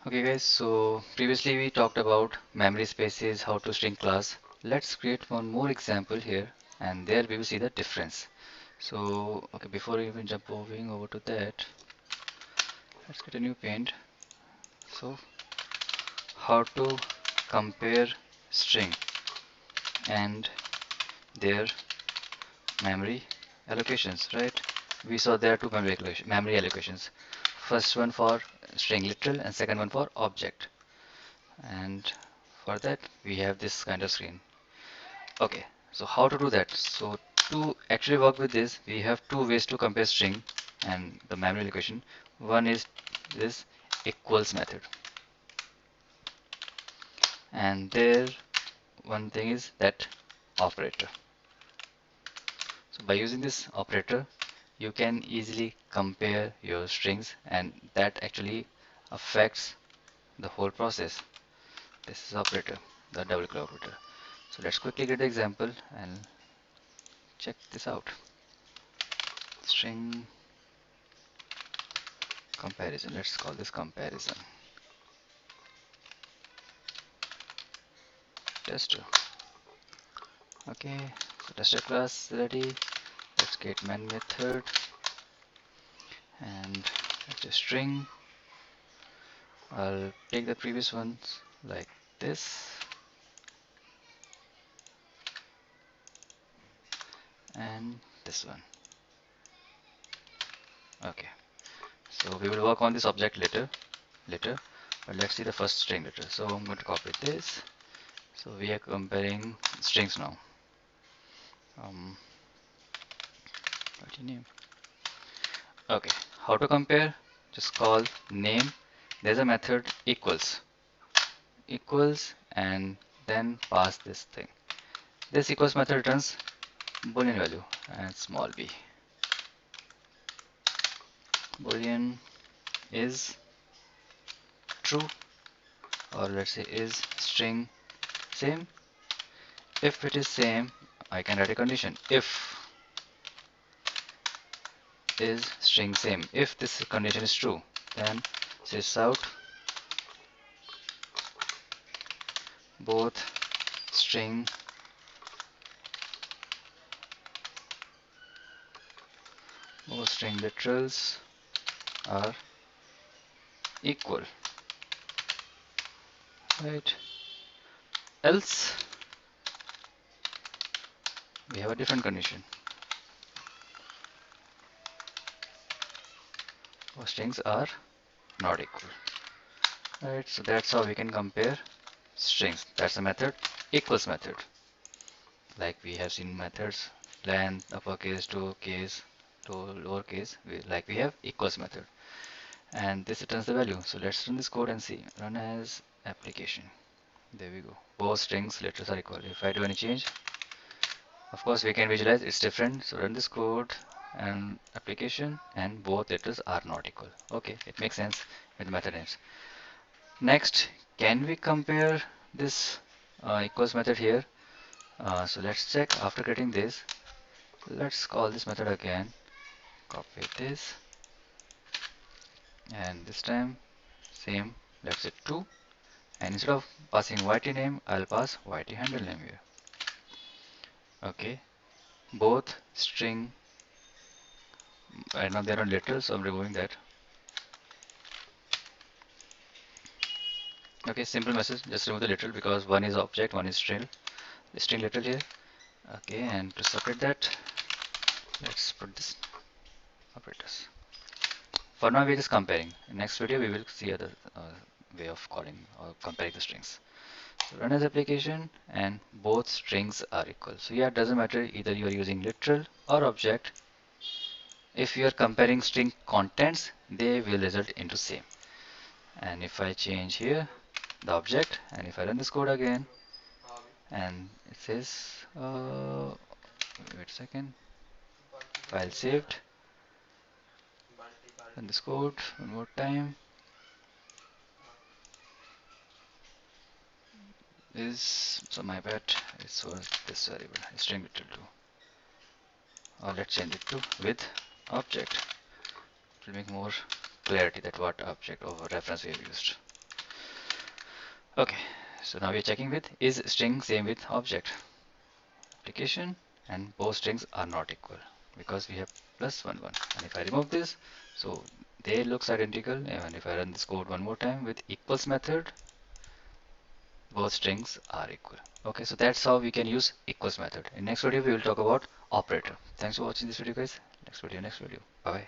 Okay guys, so previously we talked about memory spaces, how to string class. Let's create one more example here and there we will see the difference. So okay, before even moving over to that, let's get a new paint. So how to compare string and their memory allocations, right? We saw there are two memory allocations. First one for string literal and second one for object. And for that we have this kind of screen. Okay, so how to do that? So to actually work with this, we have two ways to compare string and the memory allocation. One is this equals method, and there one thing is that operator. So by using this operator, you can easily compare your strings, and that actually affects the whole process. This is operator, the double click operator. So let's quickly get the example and check this out. String comparison. Let's call this comparison tester. Okay, so tester class ready. Let's get main method and let's just string. I'll take the previous ones like this and this one. Okay, so we will work on this object later, but let's see the first string later. So I'm going to copy this. So we are comparing strings now. Um, what's your name? Okay, how to compare? Just call name. There's a method equals and then pass this thing. This equals method returns boolean value and small b. Boolean is true, or let's say is string same. If it is same, I can write a condition. If is string same. If this condition is true, then sys out both string both string literals are equal, right? Else we have a different condition. Both strings are not equal, right? So that's how we can compare strings. That's the method equals method. Like we have seen methods length, uppercase to case to lowercase, like we have equals method, and this returns the value. So let's run this code and see. Run as application. There we go. Both strings letters are equal. If I do any change, of course we can visualize it's different. So run this code and application, and both letters are not equal. Okay, it makes sense with method names. Next, can we compare this equals method here? So let's check. After getting this, let's call this method again. Copy this, and this time same. Let's say 2, and instead of passing yt name, I'll pass yt handle name here. Okay, both string. Right now they're on literal, so I'm removing that. Okay, simple message. Just remove the literal because one is object, one is string literal here. Okay, and to separate that, let's put this operators. For now, we're just comparing. In next video, we will see other way of calling or comparing the strings. So run as application, and both strings are equal. So yeah, it doesn't matter either you are using literal or object. If you are comparing string contents, they will result into same. And if I change here the object, and if I run this code again, and it says, wait a second, file saved. Run this code one more time. Is so my bad. It was this variable string literal 2. Or let's change it to with object. It will make more clarity that what object or reference we have used. Okay, so now we're checking with is string same with object application, and both strings are not equal because we have plus 1 1. And if I remove this, so they looks identical. And if I run this code one more time with equals method, both strings are equal. Okay, so that's how we can use equals method. In next video we will talk about operator. Thanks for watching this video, guys. Next video. Bye bye.